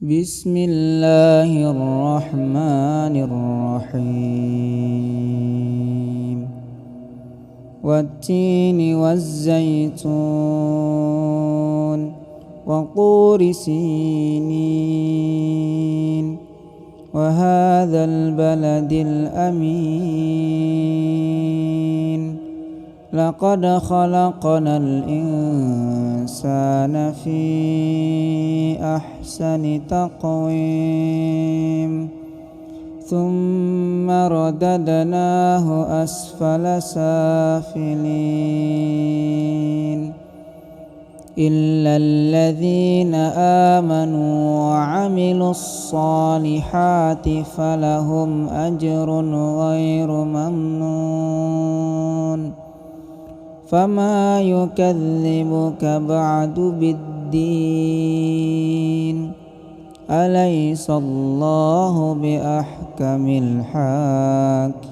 بسم الله الرحمن الرحيم والتين والزيتون وطور سينين وهذا البلد الأمين لقد خلقنا الإنسان في أحسن تقويم ثم رددناه أسفل سافلين إلا الذين آمنوا وعملوا الصالحات فلهم أجر غير ممنون فما يكذبك بعد بالدين أليس الله بأحكم الحاكمين